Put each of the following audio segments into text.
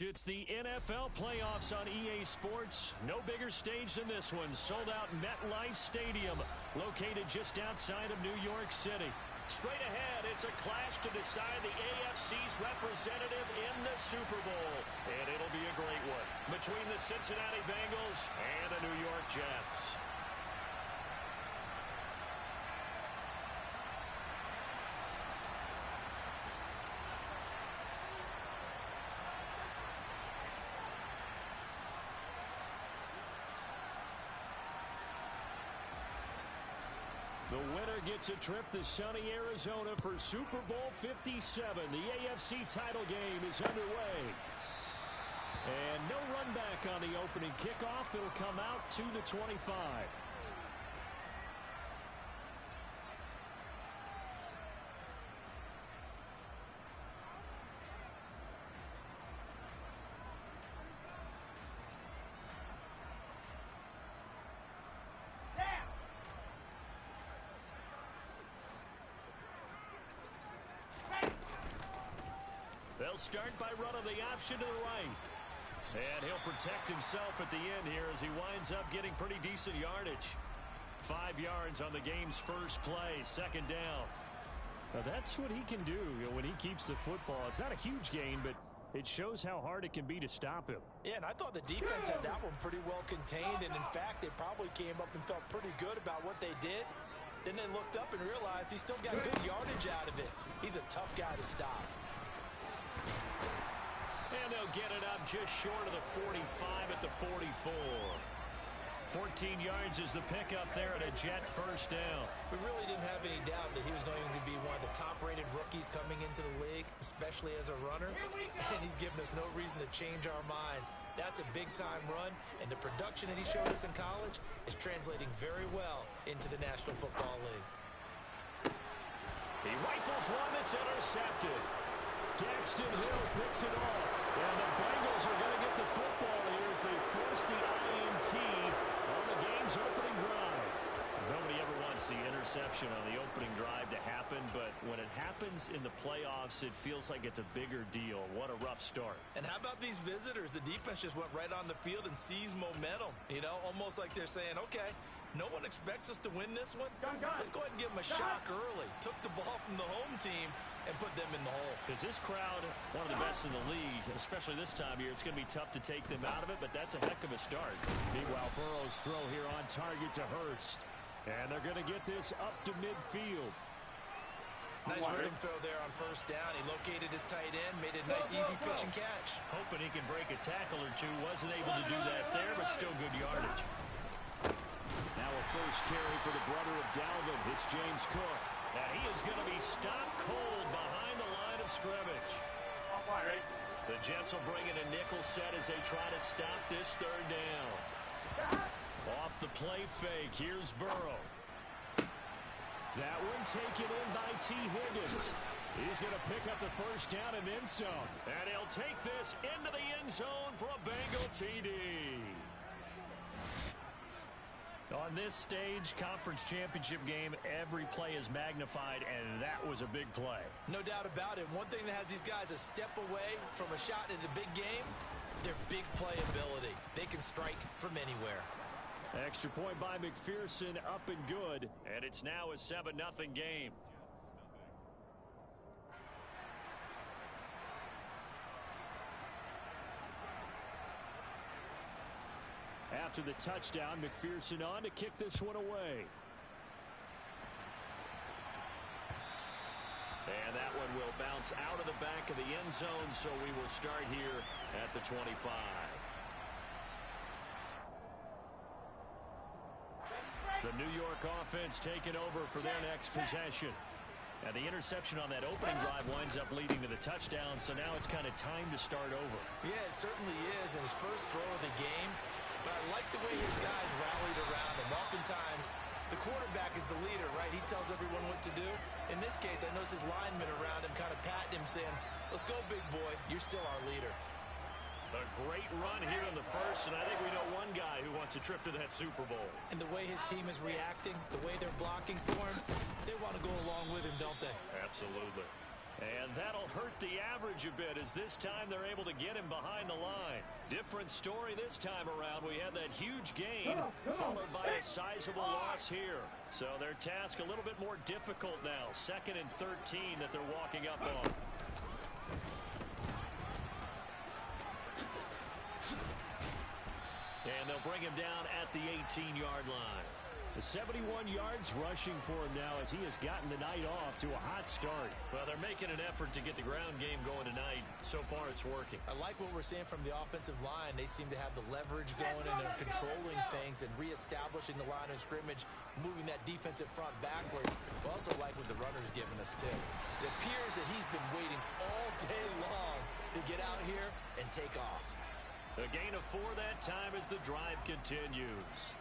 It's the NFL playoffs on EA Sports. No bigger stage than this one. Sold out MetLife Stadium, located just outside of New York City. Straight ahead, it's a clash to decide the AFC's representative in the Super Bowl. And it'll be a great one between the Cincinnati Bengals and the New York Jets. The winner gets a trip to sunny Arizona for Super Bowl 57. The AFC title game is underway. And no run back on the opening kickoff. It'll come out to the 25. They'll start by running the option to the right. And he'll protect himself at the end here as he winds up getting pretty decent yardage. 5 yards on the game's first play, second down. Now that's what he can do, when he keeps the football. It's not a huge gain, but it shows how hard it can be to stop him. Yeah, and I thought the defense had that one pretty well contained. And, in fact, they probably came up and felt pretty good about what they did. Then they looked up and realized he still got good yardage out of it. He's a tough guy to stop. And they'll get it up just short of the 45 at the 44. 14 yards is the pickup there at a Jet first down. We really didn't have any doubt that he was going to be one of the top-rated rookies coming into the league, especially as a runner. And he's given us no reason to change our minds. That's a big-time run, and the production that he showed us in college is translating very well into the National Football League. He rifles one that's intercepted. Daxton Hill picks it off. And the Bengals are going to get the football here as they force the INT on the game's opening drive. Nobody ever wants the interception on the opening drive to happen, but when it happens in the playoffs, it feels like it's a bigger deal. What a rough start. And how about these visitors? The defense just went right on the field and seized momentum. Almost like they're saying, okay, no one expects us to win this one. Let's go ahead and give them a shock early. Took the ball from the home team and put them in the hole. Because this crowd, one of the best in the league, especially this time of year, it's going to be tough to take them out of it, but that's a heck of a start. Meanwhile, Burrow's throw here on target to Hurst. And they're going to get this up to midfield. Nice rhythm throw there on first down. He located his tight end, made a nice easy pitch and catch. Hoping he can break a tackle or two. Wasn't able to do that there, but still good yardage. Now a first carry for the brother of Dalvin. It's James Cook. And he is going to be stopped cold behind the line of scrimmage. The Jets will bring in a nickel set as they try to stop this third down. Off the play fake, here's Burrow. That one taken in by T. Higgins. He's going to pick up the first down and then some. And he'll take this into the end zone for a Bengal TD. On this stage, conference championship game, every play is magnified, and that was a big play. No doubt about it. One thing that has these guys a step away from a shot in the big game, their big play ability. They can strike from anywhere. Extra point by McPherson, up and good. And it's now a 7-0 game. After the touchdown, McPherson on to kick this one away. And that one will bounce out of the back of the end zone, so we will start here at the 25. The New York offense taking over for their next possession. And the interception on that opening drive winds up leading to the touchdown, so now it's kind of time to start over. Yeah, it certainly is in his first throw of the game. But I like the way his guys rallied around him. Oftentimes, the quarterback is the leader, right? He tells everyone what to do. In this case, I noticed his linemen around him kind of patting him, saying, let's go, big boy. You're still our leader. A great run here in the first, and I think we know one guy who wants a trip to that Super Bowl. And the way his team is reacting, the way they're blocking for him, they want to go along with him, don't they? Absolutely. And that'll hurt the average coverage a bit, as this time they're able to get him behind the line. Different story this time around. We had that huge gain followed by a sizable loss here. So their task a little bit more difficult now. 2nd and 13 that they're walking up on. And they'll bring him down at the 18-yard line. The 71 yards rushing for him now as he has gotten the night off to a hot start. Well, they're making an effort to get the ground game going tonight. So far, it's working. I like what we're seeing from the offensive line. They seem to have the leverage going and they're controlling things and reestablishing the line of scrimmage, moving that defensive front backwards. I also like what the runner's giving us, too. It appears that he's been waiting all day long to get out here and take off. A gain of 4 that time as the drive continues.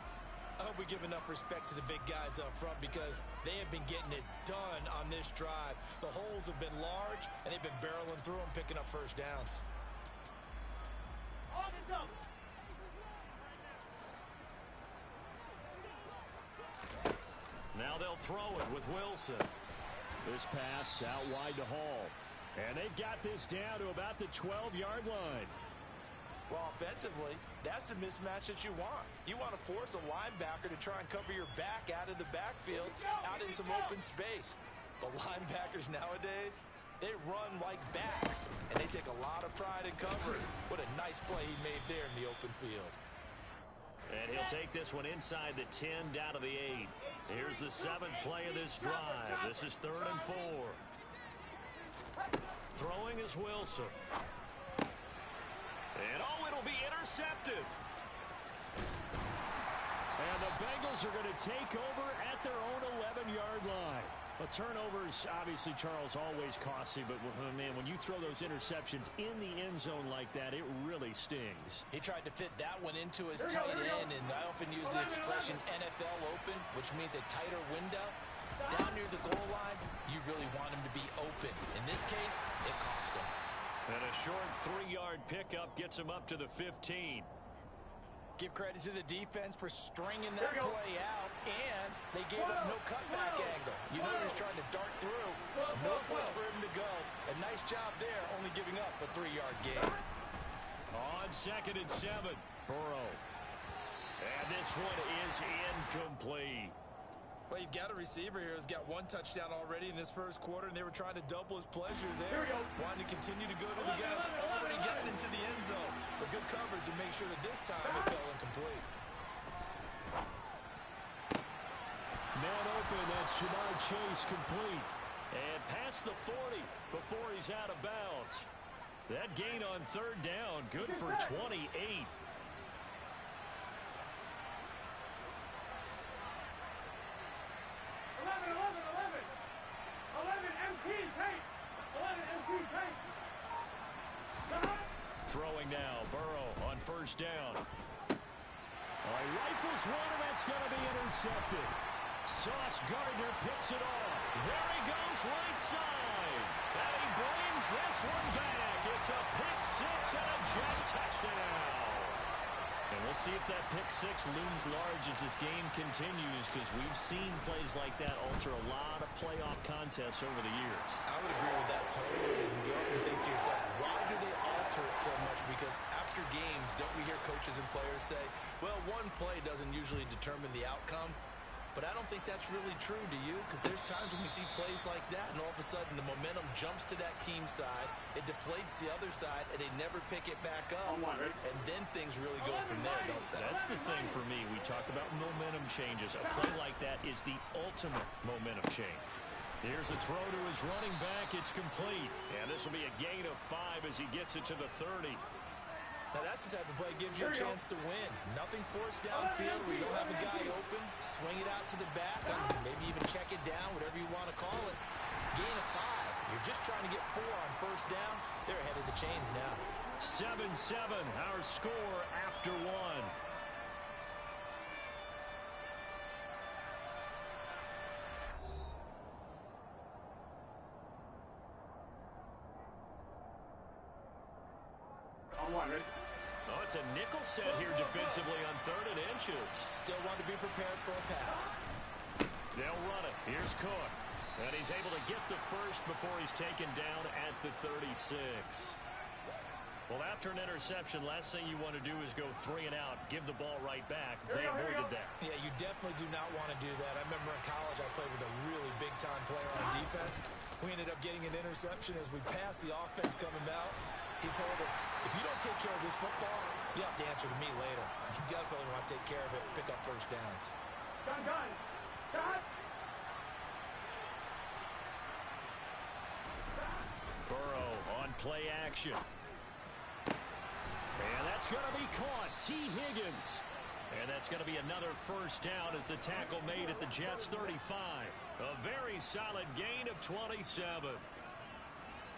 I hope we give enough respect to the big guys up front because they have been getting it done on this drive. The holes have been large, and they've been barreling through them, picking up first downs. Now they'll throw it with Wilson. This pass out wide to Hall. And they've got this down to about the 12-yard line. Well, offensively, that's the mismatch that you want. You want to force a linebacker to try and cover your back out of the backfield, out in some open space. But linebackers nowadays, they run like backs, and they take a lot of pride in covering. What a nice play he made there in the open field. And he'll take this one inside the 10 down to the 8. Here's the 7th play of this drive. This is 3rd and 4. Throwing is Wilson. And it'll be intercepted. And the Bengals are going to take over at their own 11-yard line. A turnover is obviously, Charles, always costly, but man, when you throw those interceptions in the end zone like that, it really stings. He tried to fit that one into his tight end, and I often use the expression NFL open, which means a tighter window. Down near the goal line, you really want him to be open. In this case, it cost him. And a short 3-yard pickup gets him up to the 15. Give credit to the defense for stringing that play out, and they gave up no cutback angle. You know he was trying to dart through. No place for him to go. A nice job there, only giving up a 3-yard gain. On 2nd and 7, Burrow. And this one is incomplete. Well, you've got a receiver here who's got 1 touchdown already in this first quarter, and they were trying to double his pleasure there. Wanting to continue to go to the guys already getting into the end zone. But good coverage to make sure that this time it fell incomplete. Man open, that's Ja'Marr Chase complete. And past the 40 before he's out of bounds. That gain on 3rd down, good for 28. Throwing now, Burrow on 1st down. Rifles one, and that's going to be intercepted. Sauce Gardner picks it off. There he goes, right side. And he brings this one back. It's a pick 6 and a jet touchdown. And we'll see if that pick 6 looms large as this game continues, because we've seen plays like that alter a lot of playoff contests over the years. I would agree with that totally. And you often think to yourself, why do they alter it so much? Because after games, don't we hear coaches and players say, well, one play doesn't usually determine the outcome. But I don't think that's really true, do you? Because there's times when we see plays like that, and all of a sudden the momentum jumps to that team side, it deflates the other side, and they never pick it back up. And then things really go from there, don't they? That's the thing for me. We talk about momentum changes. A play like that is the ultimate momentum change. Here's a throw to his running back. It's complete. And this will be a gain of 5 as he gets it to the 30. Now, that's the type of play that gives you a chance to win. Nothing forced downfield where you don't have a guy open. Swing it out to the back. Maybe even check it down, whatever you want to call it. Gain of 5. You're just trying to get 4 on 1st down. They're ahead of the chains now. 7-7, our score after 1. Oh, it's a nickel set here defensively on 3rd and inches. Still want to be prepared for a pass. They'll run it. Here's Cook. And he's able to get the first before he's taken down at the 36. Well, after an interception, last thing you want to do is go 3 and out, give the ball right back. They avoided that. Yeah, you definitely do not want to do that. I remember in college I played with a really big-time player on defense. We ended up getting an interception as we passed the offense coming out. He told him, if you don't take care of this football, you have to answer to me later. You definitely want to take care of it, pick up first downs. Done. Burrow on play action. And that's going to be caught. T. Higgins. And that's going to be another first down as the tackle made at the Jets' 35. A very solid gain of 27.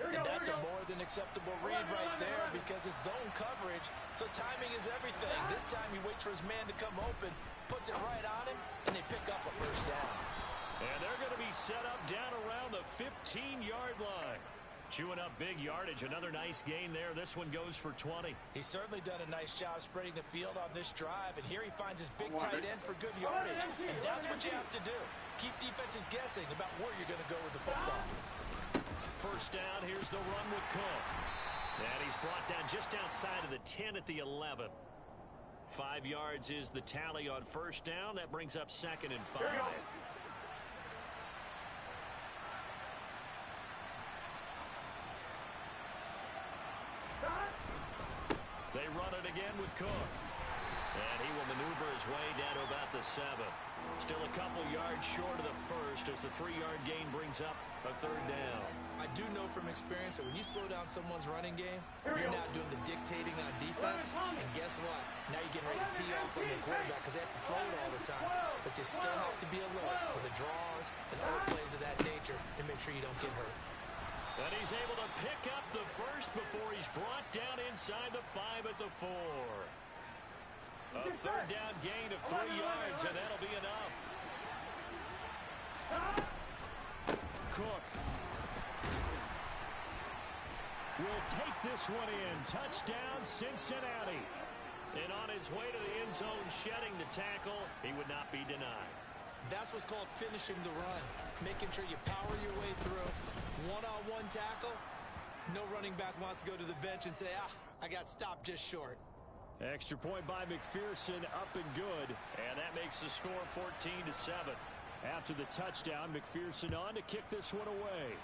And that's a more than acceptable read right there because it's zone coverage, so timing is everything. This time he waits for his man to come open, puts it right on him, and they pick up a first down. And they're going to be set up down around the 15-yard line. Chewing up big yardage. Another nice gain there. This one goes for 20. He's certainly done a nice job spreading the field on this drive, and here he finds his big tight end for good yardage. And that's what you have to do. Keep defenses guessing about where you're going to go with the football. First down, here's the run with Cook. And he's brought down just outside of the 10 at the 11. 5 yards is the tally on first down. That brings up 2nd and 5. They run it again with Cook. And he will maneuver his way down to about the 7. Still a couple yards short of the first as the 3-yard gain brings up a 3rd down. I do know from experience that when you slow down someone's running game, you're now doing the dictating on defense. And guess what? Now you're getting ready to tee off on the quarterback because they have to throw it all the time. But you still have to be alert for the draws and other plays of that nature and make sure you don't get hurt. And he's able to pick up the first before he's brought down inside the 5 at the 4. A 3rd down gain of 3 yards, and that'll be enough. Cook will take this one in. Touchdown, Cincinnati. And on his way to the end zone, shedding the tackle, he would not be denied. That's what's called finishing the run. Making sure you power your way through. One-on-one tackle. No running back wants to go to the bench and say, I got stopped just short. Extra point by McPherson, up and good. And that makes the score 14-7. After the touchdown, McPherson on to kick this one away.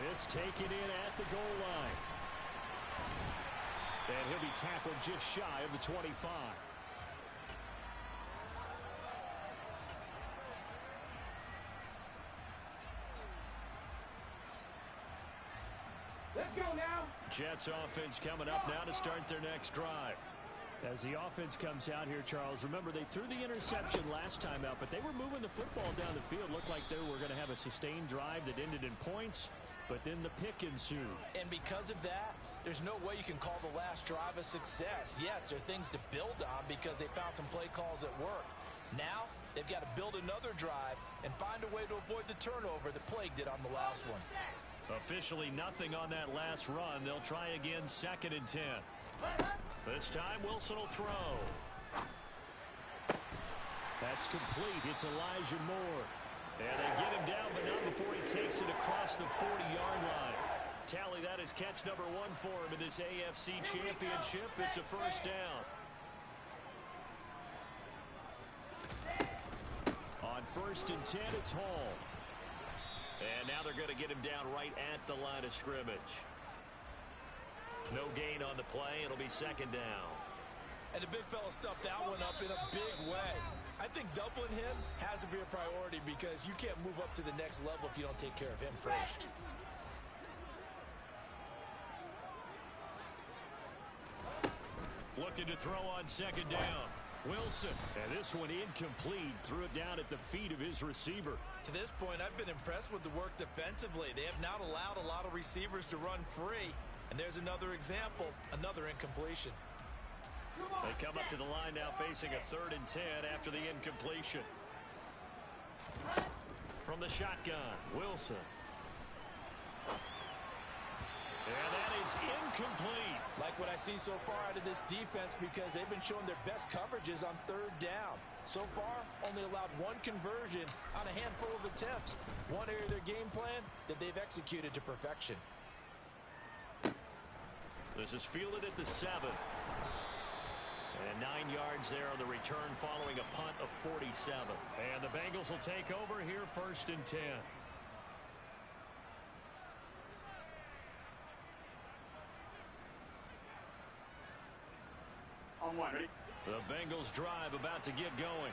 This taken in at the goal line. And he'll be tackled just shy of the 25. Let's go now. Jets offense coming up now to start their next drive. As the offense comes out here, Charles, remember they threw the interception last time out, but they were moving the football down the field. Looked like they were going to have a sustained drive that ended in points, but then the pick ensued. And because of that, there's no way you can call the last drive a success. Yes, there are things to build on because they found some play calls that work. Now, they've got to build another drive and find a way to avoid the turnover that plagued it on the last one. Officially nothing on that last run. They'll try again, 2nd and 10. This time Wilson will throw. That's complete. It's Elijah Moore. And they get him down, but not before he takes it across the 40-yard line. Tally, that is catch number 1 for him in this AFC Championship. It's a first down. On 1st and 10, it's Hall. And now they're going to get him down right at the line of scrimmage. No gain on the play. It'll be 2nd down. And the big fella stuffed that one up in a big way. I think doubling him has to be a priority because you can't move up to the next level if you don't take care of him first. Looking to throw on 2nd down. Wilson, and this one incomplete, threw it down at the feet of his receiver. To this point, I've been impressed with the work defensively. They have not allowed a lot of receivers to run free. And there's another example, another incompletion. They come up to the line now facing a 3rd and 10 after the incompletion. From the shotgun, Wilson. And that is incomplete. Like what I see so far out of this defense, because they've been showing their best coverages on third down. So far, only allowed one conversion on a handful of attempts. One area of their game plan that they've executed to perfection. This is fielded at the 7. And 9 yards there on the return following a punt of 47. And the Bengals will take over here, 1st and 10. On one, ready? The Bengals drive about to get going.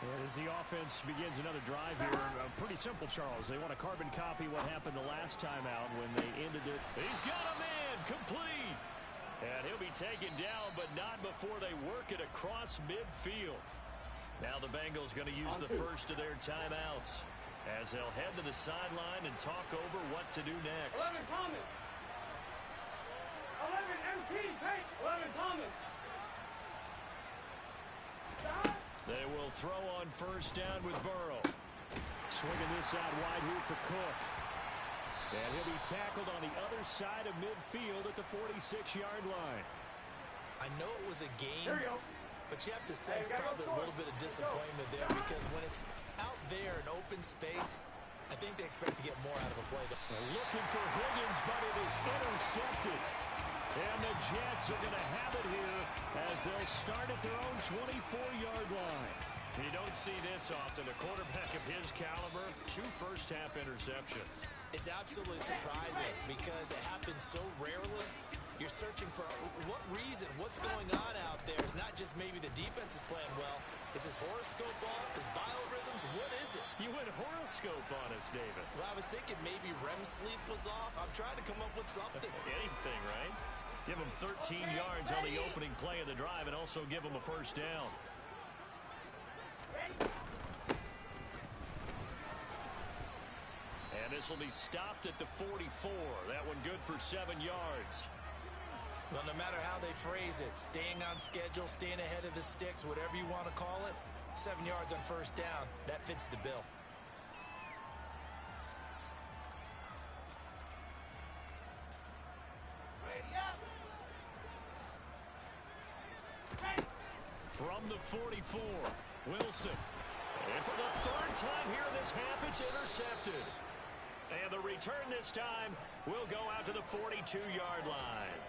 And as the offense begins another drive here, pretty simple, Charles. They want to carbon copy what happened the last time out when they ended it. He's got a man, complete. And he'll be taken down, but not before they work it across midfield. Now the Bengals going to use the first of their timeouts as they'll head to the sideline and talk over what to do next. 11 Thomas. 11 MT, Pate. 11 Thomas. They will throw on 1st down with Burrow. Swinging this out wide here for Cook. And he'll be tackled on the other side of midfield at the 46-yard line. I know it was a game, Here we go. but you have to sense probably a little bit of disappointment there, because when it's out there in open space, I think they expect to get more out of a play. They're looking for Higgins, but it is intercepted. And the Jets are going to have it here as they'll start at their own 24-yard line. You don't see this often. A quarterback of his caliber, 2 first-half interceptions. It's absolutely surprising because it happens so rarely. You're searching for what reason, what's going on out there. It's not just maybe the defense is playing well. Is his horoscope off? His biorhythms? What is it? You went horoscope on us, David. Well, I was thinking maybe REM sleep was off. I'm trying to come up with something. Anything, right? Give him 13 yards on the opening play of the drive and also give him a 1st down. And this will be stopped at the 44. That one good for 7 yards. Well, no matter how they phrase it, staying on schedule, staying ahead of the sticks, whatever you want to call it, 7 yards on 1st down, that fits the bill. From the 44, Wilson. And for the 3rd time here in this half, it's intercepted. And the return this time will go out to the 42-yard line.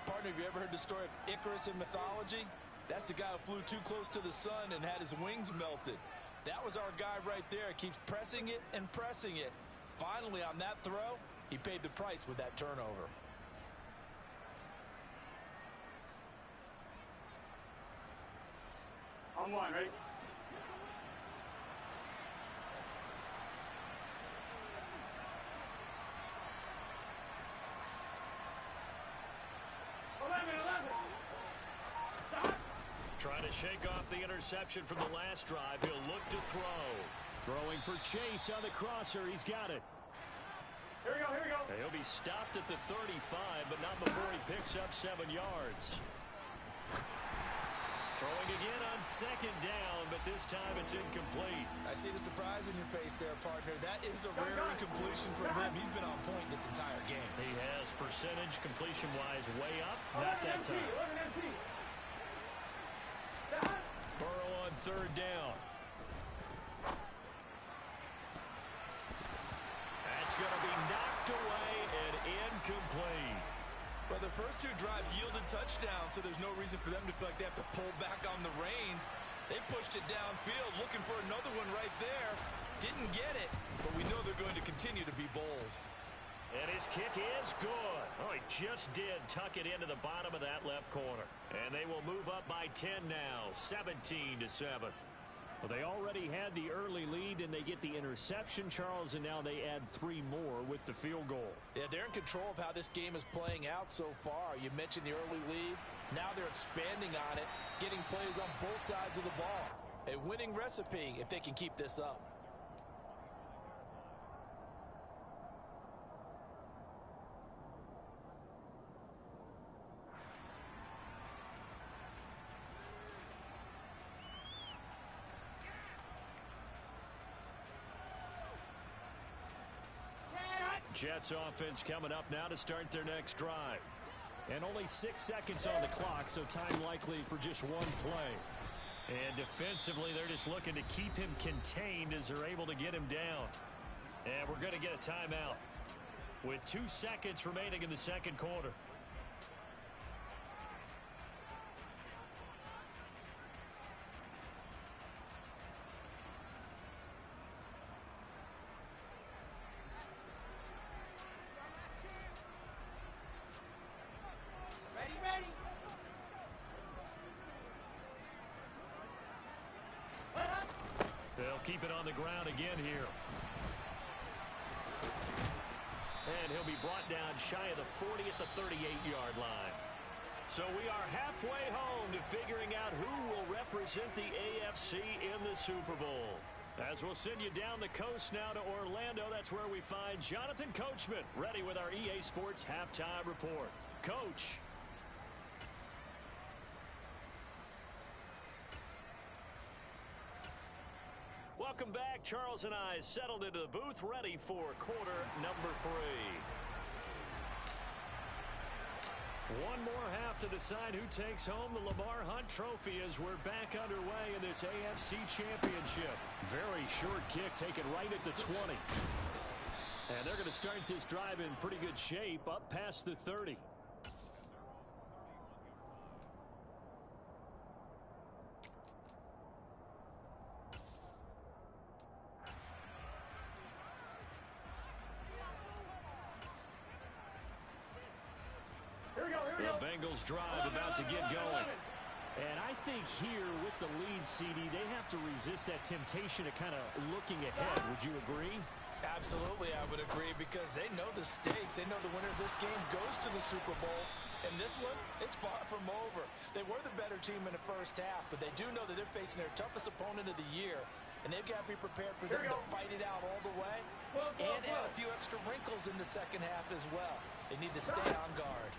Partner, have you ever heard the story of Icarus in mythology? That's the guy who flew too close to the sun and had his wings melted. That was our guy right there. Keeps pressing it and pressing it. Finally, on that throw, he paid the price with that turnover. On one, ready? Trying to shake off the interception from the last drive. He'll look to throw. Throwing for Chase on the crosser. He's got it. Here we go, here we go. He'll be stopped at the 35, but not before he picks up 7 yards. Throwing again on 2nd down, but this time it's incomplete. I see the surprise in your face there, partner. That is a rare incompletion from him. He's been on point this entire game. He has percentage completion-wise way up. Not that time. 11 MT. Burrow on 3rd down. That's going to be knocked away and incomplete. Well, the first 2 drives yielded touchdowns, so there's no reason for them to feel like they have to pull back on the reins. They pushed it downfield, looking for another one right there. Didn't get it, but we know they're going to continue to be bold. And his kick is good. Oh, he just did tuck it into the bottom of that left corner. And they will move up by 10 now, 17-7. Well, they already had the early lead, and they get the interception, Charles, and now they add 3 more with the field goal. Yeah, they're in control of how this game is playing out so far. You mentioned the early lead. Now they're expanding on it, getting plays on both sides of the ball. A winning recipe if they can keep this up. Jets offense coming up now to start their next drive. And only 6 seconds on the clock, so time likely for just one play. And defensively, they're just looking to keep him contained as they're able to get him down. And we're going to get a timeout with 2 seconds remaining in the second quarter. Keep it on the ground again here. And he'll be brought down shy of the 40 at the 38-yard line. So we are halfway home to figuring out who will represent the AFC in the Super Bowl. As we'll send you down the coast now to Orlando, that's where we find Jonathan Coachman, ready with our EA Sports Halftime Report. Coach. Welcome back. Charles and I settled into the booth, ready for quarter number 3. One more half to decide who takes home the Lamar Hunt Trophy as we're back underway in this AFC Championship. Very short kick taken right at the 20. And they're going to start this drive in pretty good shape up past the 30. The Bengals drive about to get going. And I think here with the lead, CD, they have to resist that temptation of kind of looking ahead. Would you agree? Absolutely, I would agree, because they know the stakes. They know the winner of this game goes to the Super Bowl. And this one, it's far from over. They were the better team in the first half, but they do know that they're facing their toughest opponent of the year. And they've got to be prepared for them to fight it out all the way and add a few extra wrinkles in the second half as well. They need to stay on guard.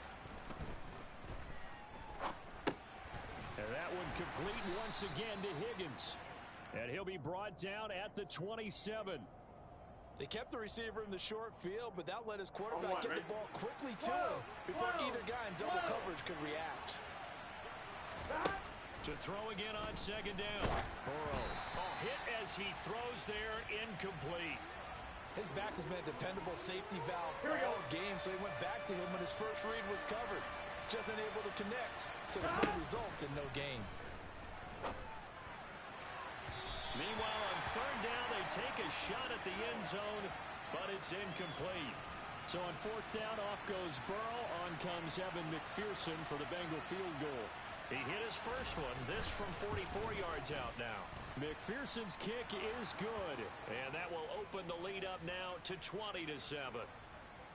And that one complete once again to Higgins. And he'll be brought down at the 27. They kept the receiver in the short field, but that let his quarterback get the ball quickly to him before either guy in double coverage could react. To throw again on second down. Burrow. Hit as he throws there, incomplete. His back has been a dependable safety valve all game, so he went back to him when his first read was covered. Just unable to connect, so the play results in no gain. Meanwhile, on third down, they take a shot at the end zone, but it's incomplete. So on fourth down, off goes Burrow. On comes Evan McPherson for the Bengal field goal. He hit his first one, this from 44 yards out now. McPherson's kick is good, and that will open the lead up now to 20-7.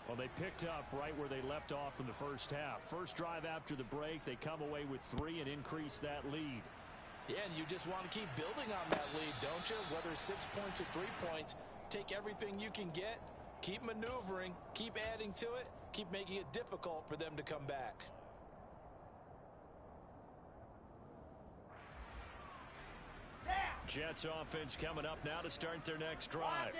Well, they picked up right where they left off in the first half. First drive after the break, they come away with 3 and increase that lead. Yeah, and you just want to keep building on that lead, don't you? Whether it's 6 points or 3 points, take everything you can get, keep maneuvering, keep adding to it, keep making it difficult for them to come back. Jets offense coming up now to start their next drive.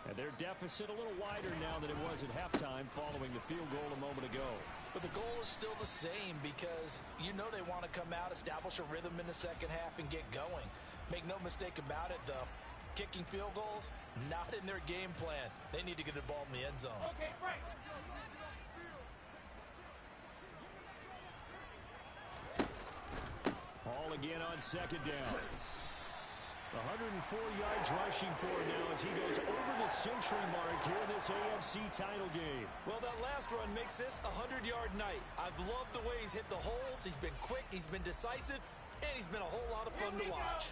And their deficit a little wider now than it was at halftime following the field goal a moment ago. But the goal is still the same, because you know they want to come out, establish a rhythm in the second half, and get going. Make no mistake about it, though. Kicking field goals, not in their game plan. They need to get the ball in the end zone. Okay, right. All again on second down. 104 yards rushing for him now as he goes over the century mark here in this AFC title game. Well, that last run makes this a 100-yard night. I've loved the way he's hit the holes. He's been quick, he's been decisive, and he's been a whole lot of fun to watch.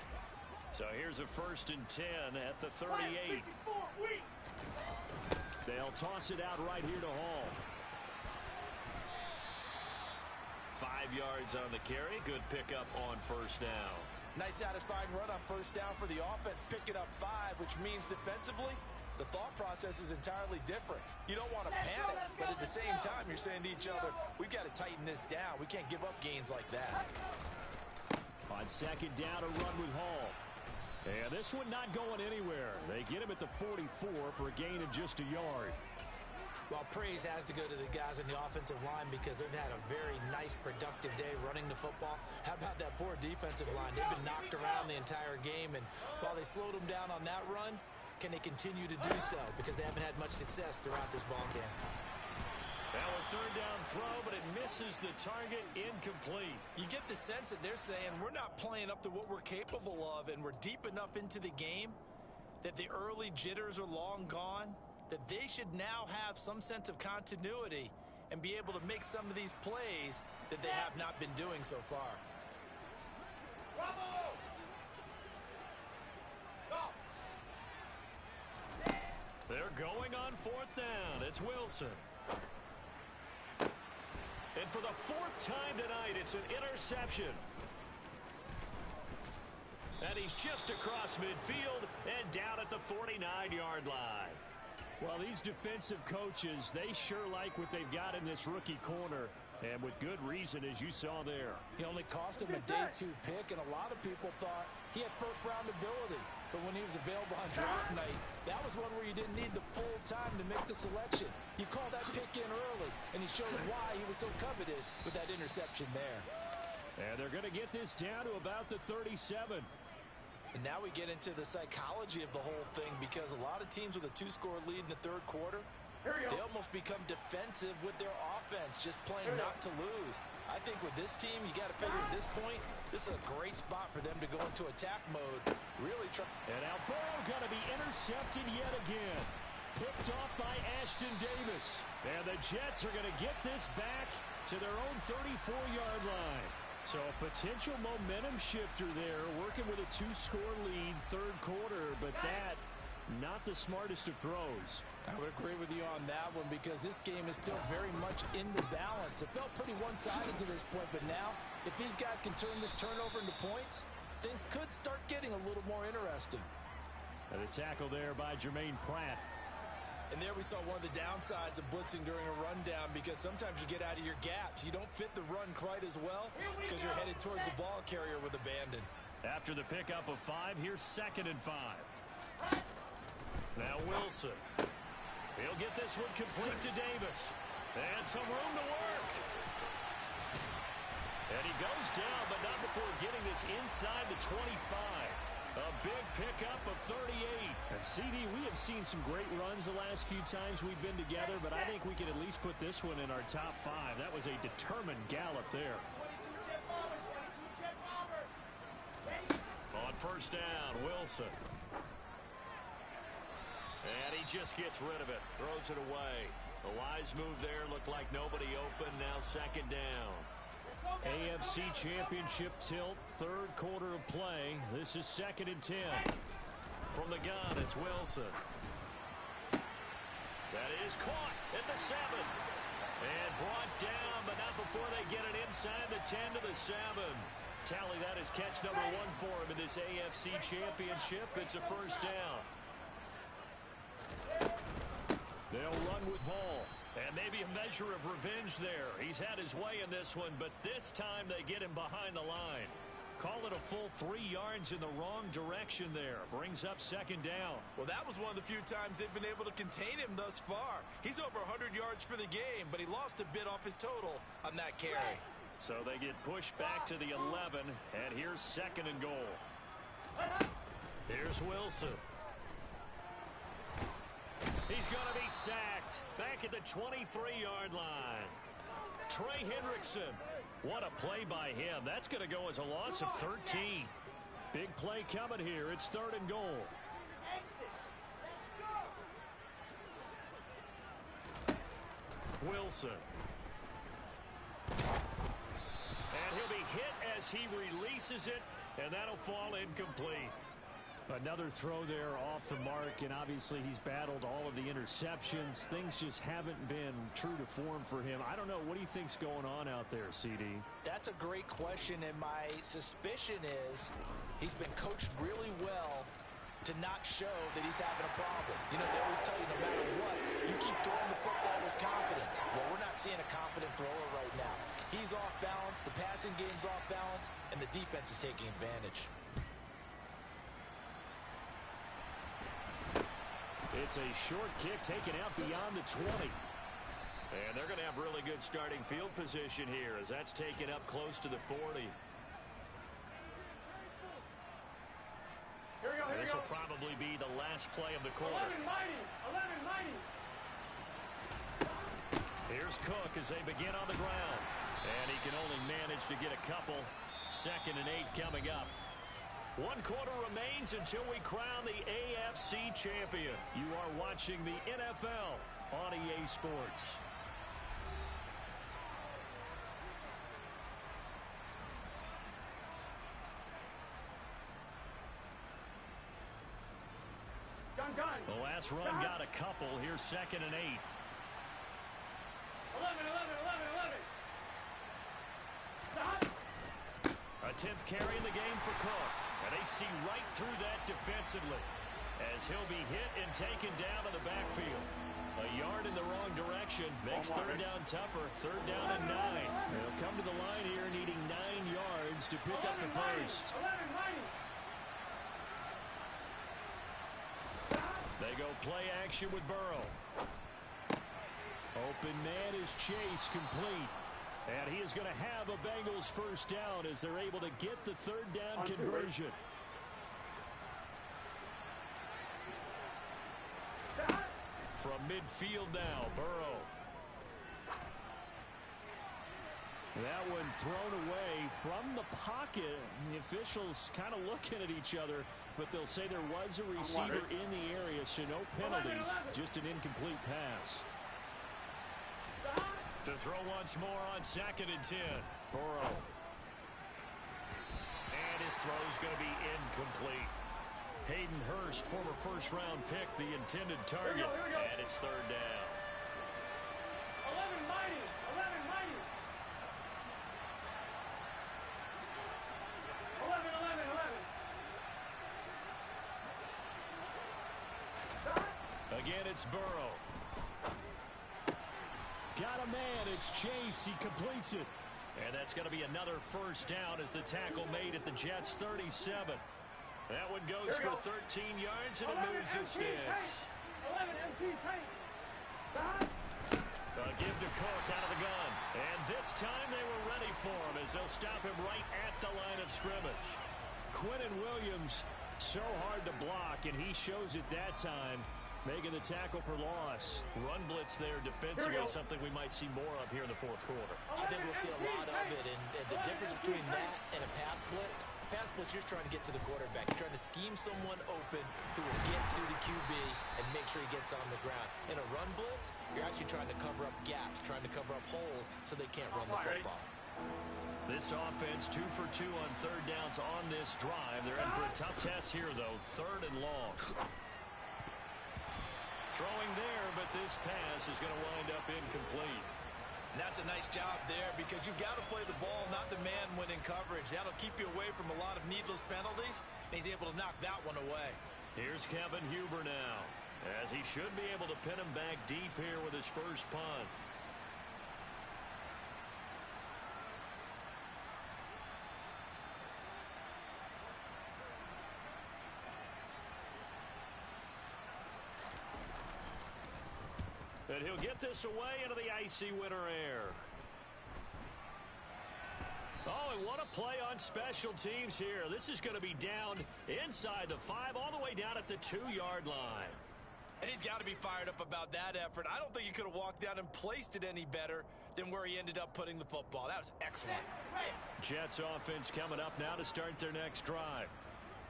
So here's a 1st and 10 at the 38. They'll toss it out right here to Hall. 5 yards on the carry. Good pickup on first down. Nice satisfying run on first down for the offense, picking up 5, which means defensively, the thought process is entirely different. You don't want to panic, but at the same time, you're saying to each other, we've got to tighten this down. We can't give up gains like that. On second down, a run with Hall. And this one not going anywhere. They get him at the 44 for a gain of just a yard. praise has to go to the guys on the offensive line because they've had a very nice, productive day running the football. How about that poor defensive line? They've been knocked around the entire game, and while they slowed them down on that run, can they continue to do so? Because they haven't had much success throughout this ball game. Now a third down throw, but it misses the target, incomplete. You get the sense that they're saying we're not playing up to what we're capable of, and we're deep enough into the game that the early jitters are long gone, that they should now have some sense of continuity and be able to make some of these plays that they have not been doing so far. Bravo! Go! They're going on fourth down. It's Wilson. And for the fourth time tonight, it's an interception. And he's just across midfield and down at the 49-yard line. Well, these defensive coaches, they sure like what they've got in this rookie corner. And with good reason, as you saw there. He only cost him a day 2 pick, and a lot of people thought he had first-round ability. But when he was available on draft night, that was one where you didn't need the full time to make the selection. You called that pick in early, and he showed why he was so coveted with that interception there. And they're going to get this down to about the 37. And now we get into the psychology of the whole thing, because a lot of teams with a 2-score lead in the third quarter, they almost become defensive with their offense, just playing not to lose. I think with this team, you got to figure at this point, this is a great spot for them to go into attack mode. Really try. And now Burrow going to be intercepted yet again. Picked off by Ashton Davis. And the Jets are going to get this back to their own 34-yard line. So a potential momentum shifter there, working with a 2-score lead third quarter, but that not the smartest of throws. I would agree with you on that one, because this game is still very much in the balance. It felt pretty one-sided to this point, but now if these guys can turn this turnover into points, things could start getting a little more interesting. And a tackle there by Jermaine Pratt. And there we saw one of the downsides of blitzing during a rundown, because sometimes you get out of your gaps. You don't fit the run quite as well because you're headed towards the ball carrier with abandon. After the pickup of 5, here's 2nd and 5. Now Wilson. He'll get this one complete to Davis. And some room to work. And he goes down, but not before getting this inside the 25. A big pickup of 38. And CD, we have seen some great runs the last few times we've been together, but I think we can at least put this one in our top 5. That was a determined gallop there. 22 jet bomber, 22 jet bomber. On first down, Wilson. And he just gets rid of it. Throws it away. The wise move there. Looked like nobody open. Now 2nd down. AFC Championship tilt, third quarter of play. This is 2nd and 10. From the gun, it's Wilson. That is caught at the 7. And brought down, but not before they get it inside the 10 to the 7. Tally, that is catch number 1 for him in this AFC Championship. It's a first down. They'll run with Hall. And maybe a measure of revenge there. He's had his way in this one, but this time they get him behind the line. Call it a full 3 yards in the wrong direction there. Brings up 2nd down. Well, that was one of the few times they've been able to contain him thus far. He's over 100 yards for the game, but he lost a bit off his total on that carry. So they get pushed back to the 11, and here's 2nd and goal. Here's Wilson. He's going to be sacked back at the 23-yard line. Trey Hendrickson. What a play by him. That's going to go as a loss of 13. Big play coming here. It's 3rd and goal. Wilson. And he'll be hit as he releases it, and that'll fall incomplete. Another throw there off the mark, and obviously he's battled all of the interceptions. Things just haven't been true to form for him. I don't know. What do you think's going on out there, CD? That's a great question, and my suspicion is he's been coached really well to not show that he's having a problem. You know, they always tell you no matter what, you keep throwing the football with confidence. Well, we're not seeing a confident thrower right now. He's off balance, the passing game's off balance, and the defense is taking advantage. It's a short kick taken out beyond the 20. And they're going to have really good starting field position here as that's taken up close to the 40. This will probably be the last play of the quarter. 11 mighty. 11 mighty. Here's Cook as they begin on the ground. And he can only manage to get a couple. 2nd and 8 coming up. 1 quarter remains until we crown the AFC champion. You are watching the NFL on EA Sports. The last run got a couple. Here's 2nd and 8. 11, 11, 11, 11. Stop. A 10th carry in the game for Cook. And they see right through that defensively as he'll be hit and taken down in the backfield. A yard in the wrong direction makes 3rd down tougher. 3rd down and 9. They'll come to the line here needing 9 yards to pick up the first. 11 mighty. They go play action with Burrow. Open man is Chase, complete. And he is going to have a Bengals first down as they're able to get the 3rd down conversion. From midfield now, Burrow. That one thrown away from the pocket. The officials kind of looking at each other, but they'll say there was a receiver in the area, so no penalty, just an incomplete pass. To throw once more on 2nd and 10. Burrow. And his throw's going to be incomplete. Hayden Hurst, former first-round pick, the intended target, and it's 3rd down. 11 mighty. 11 mighty. 11, 11, 11. Again, it's Burrow. Got a man. It's Chase. He completes it. And that's going to be another first down as the tackle made at the Jets' 37. That one goes for 13 yards, and it moves the sticks. 11 MT paint. Give to Cook out of the gun. And this time they were ready for him as they'll stop him right at the line of scrimmage. Quinnen Williams, so hard to block, and he shows it that time, making the tackle for loss. Run blitz there defensively, something we might see more of here in the 4th quarter. I think we'll see a lot of it, and the difference between that and a pass blitz, you're trying to get to the quarterback. You're trying to scheme someone open who will get to the QB and make sure he gets on the ground. In a run blitz, you're actually trying to cover up gaps, trying to cover up holes so they can't run the football. This offense 2 for 2 on 3rd downs on this drive. They're in for a tough test here, though. 3rd and long. Throwing there, but this pass is going to wind up incomplete. And that's a nice job there because you've got to play the ball, not the man when in coverage. That'll keep you away from a lot of needless penalties, and he's able to knock that one away. Here's Kevin Huber now, as he should be able to pin him back deep here with his first punt. And he'll get this away into the icy winter air. Oh, and what a play on special teams here. This is going to be down inside the 5, all the way down at the 2-yard line. And he's got to be fired up about that effort. I don't think he could have walked down and placed it any better than where he ended up putting the football. That was excellent. Jets offense coming up now to start their next drive.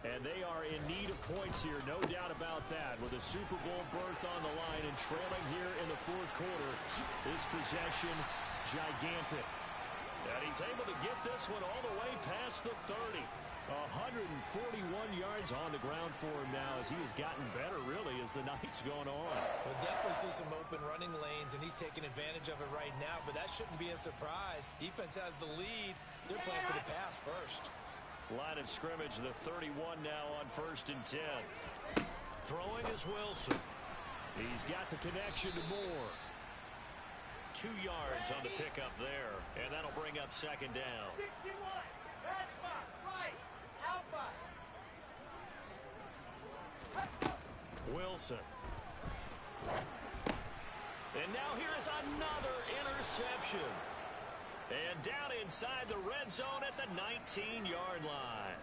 And they are in need of points here, no doubt about that, with a Super Bowl berth on the line and trailing here in the 4th quarter. This possession, gigantic. And he's able to get this one all the way past the 30. 141 yards on the ground for him now as he has gotten better, really, as the night's going on. We'll definitely see some open running lanes, and he's taking advantage of it right now, but that shouldn't be a surprise. Defense has the lead. They're playing for the pass first. Line of scrimmage, the 31 now on 1st and 10. Throwing is Wilson. He's got the connection to Moore. 2 yards on the pickup there, and that'll bring up 2nd down. 61. Match box. Right. Out box. Wilson. And now here is another interception. And down inside the red zone at the 19-yard line.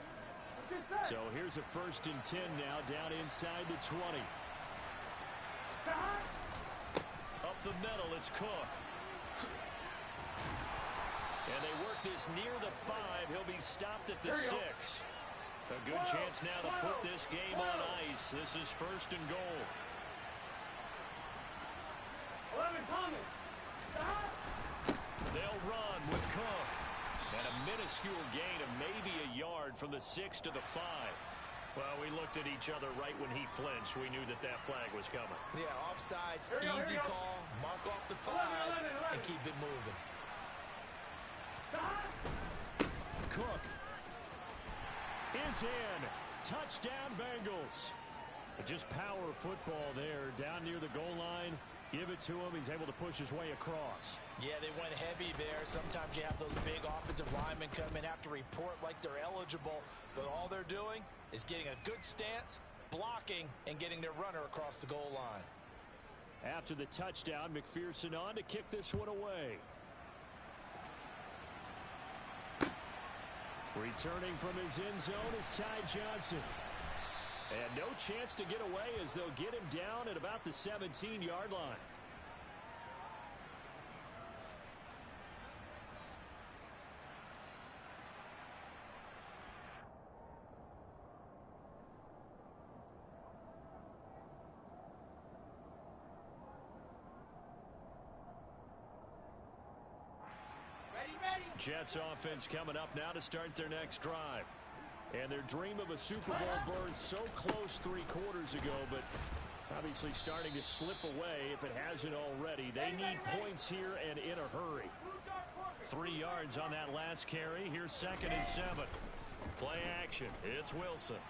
So here's a 1st and 10 now down inside the 20. Up the middle, it's Cook. And they work this near the 5. He'll be stopped at the 6. A good chance now to put this game on ice. This is 1st and goal. 11, Thomas. Stop. They'll run with Cook. And a minuscule gain of maybe a yard from the 6 to the 5. Well, we looked at each other right when he flinched. We knew that that flag was coming. Yeah, offsides, easy call. Mark off the 5 and keep it moving. Stop. Cook is in. Touchdown, Bengals. Just power football there down near the goal line. Give it to him. He's able to push his way across. Yeah, they went heavy there. Sometimes you have those big offensive linemen come in, have to report like they're eligible. But all they're doing is getting a good stance, blocking, and getting their runner across the goal line. After the touchdown, McPherson on to kick this one away. Returning from his end zone is Ty Johnson. And no chance to get away as they'll get him down at about the 17-yard line. Jets offense coming up now to start their next drive. And their dream of a Super Bowl berth so close 3 quarters ago, but obviously starting to slip away if it hasn't already. They need points here and in a hurry. 3 yards on that last carry. Here's 2nd and 7. Play action. It's Wilson.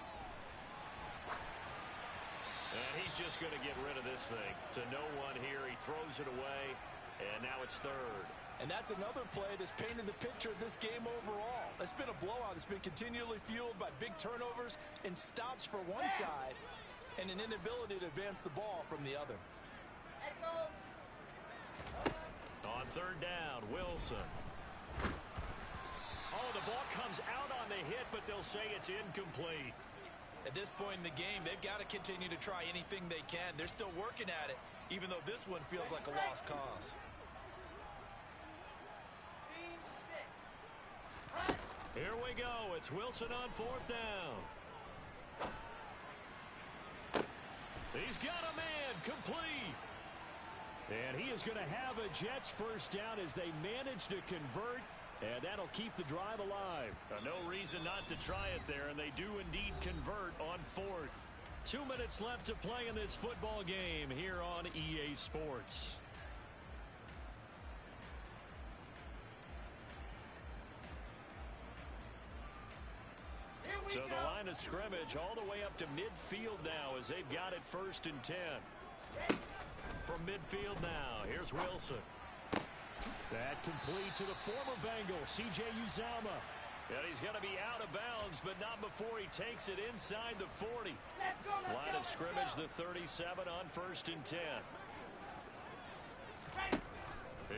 And he's just going to get rid of this thing. To no one here. He throws it away. And now it's 3rd. And that's another play that's painted the picture of this game overall. It's been a blowout. It's been continually fueled by big turnovers and stops for one side and an inability to advance the ball from the other. On 3rd down, Wilson. Oh, the ball comes out on the hit, but they'll say it's incomplete. At this point in the game, they've got to continue to try anything they can. They're still working at it, even though this one feels like a lost cause. Here we go. It's Wilson on 4th down. He's got a man complete. And he is going to have a Jets 1st down as they manage to convert. And that'll keep the drive alive. No reason not to try it there. And they do indeed convert on 4th. 2 minutes left to play in this football game here on EA Sports. So the line of scrimmage all the way up to midfield now as they've got it 1st and 10. From midfield now, here's Wilson. That complete to the former Bengal, C.J. Uzomah. And he's going to be out of bounds, but not before he takes it inside the 40. Line of scrimmage, the 37 on 1st and 10.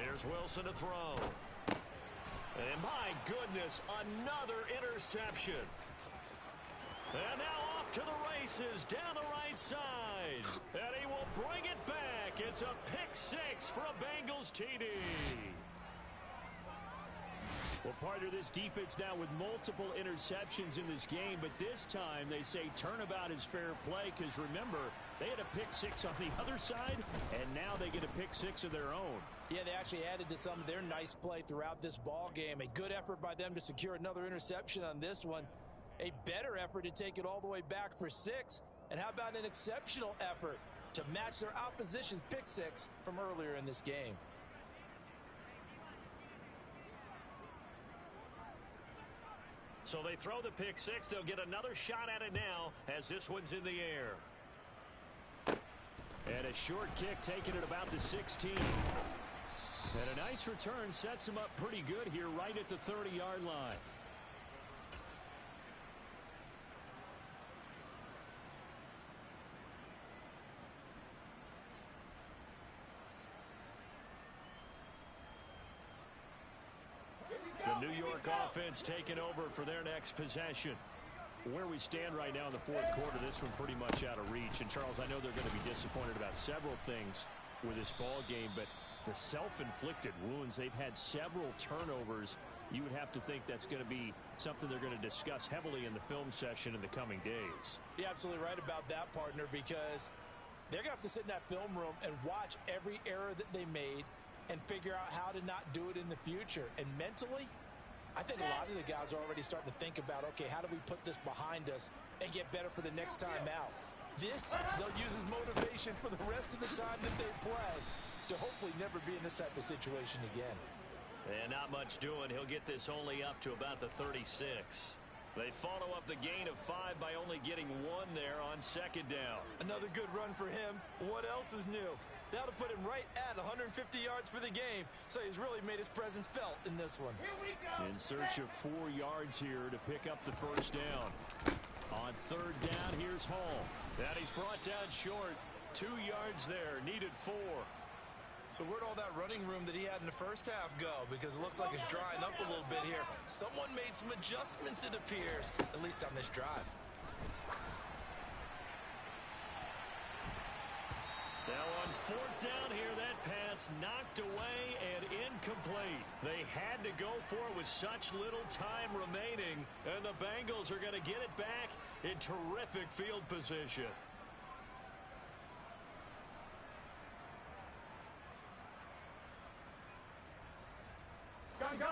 Here's Wilson to throw. And my goodness, another interception. And now off to the races down the right side. And he will bring it back. It's a pick 6 for a Bengals TD. Well, part of this defense now with multiple interceptions in this game, but this time they say turnabout is fair play because remember, they had a pick 6 on the other side, and now they get a pick 6 of their own. Yeah, they actually added to some of their nice play throughout this ball game. A good effort by them to secure another interception on this one. A better effort to take it all the way back for 6. And how about an exceptional effort to match their opposition's pick 6 from earlier in this game? So they throw the pick 6. They'll get another shot at it now as this one's in the air. And a short kick taken at about the 16. And a nice return sets him up pretty good here right at the 30-yard line. The New York offense taking over for their next possession. Where we stand right now in the fourth quarter, this one pretty much out of reach. And, Charles, I know they're going to be disappointed about several things with this ball game, but the self-inflicted wounds, they've had several turnovers. You would have to think that's going to be something they're going to discuss heavily in the film session in the coming days. You're absolutely right about that, partner, because they're going to have to sit in that film room and watch every error that they made and figure out how to not do it in the future. And mentally, I think a lot of the guys are already starting to think about, okay, how do we put this behind us and get better for the next time out? This, they'll use as motivation for the rest of the time that they play to hopefully never be in this type of situation again. And not much doing. He'll get this only up to about the 36. They follow up the gain of 5 by only getting 1 there on second down. Another good run for him. What else is new? That'll put him right at 150 yards for the game, so he's really made his presence felt in this one. In search of 4 yards here to pick up the first down. On third down, here's Hall. And he's brought down short. 2 yards there, needed 4. So where'd all that running room that he had in the first half go? Because it looks like it's drying up a little bit here. Someone made some adjustments, it appears, at least on this drive. Now on fourth down here, that pass knocked away and incomplete. They had to go for it with such little time remaining, and the Bengals are going to get it back in terrific field position.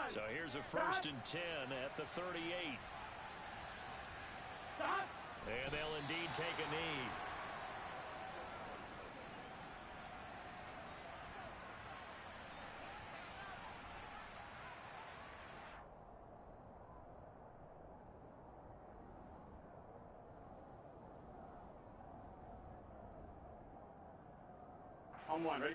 So here's a 1st and 10 at the 38. Stop. And they'll indeed take a knee. On 1, ready?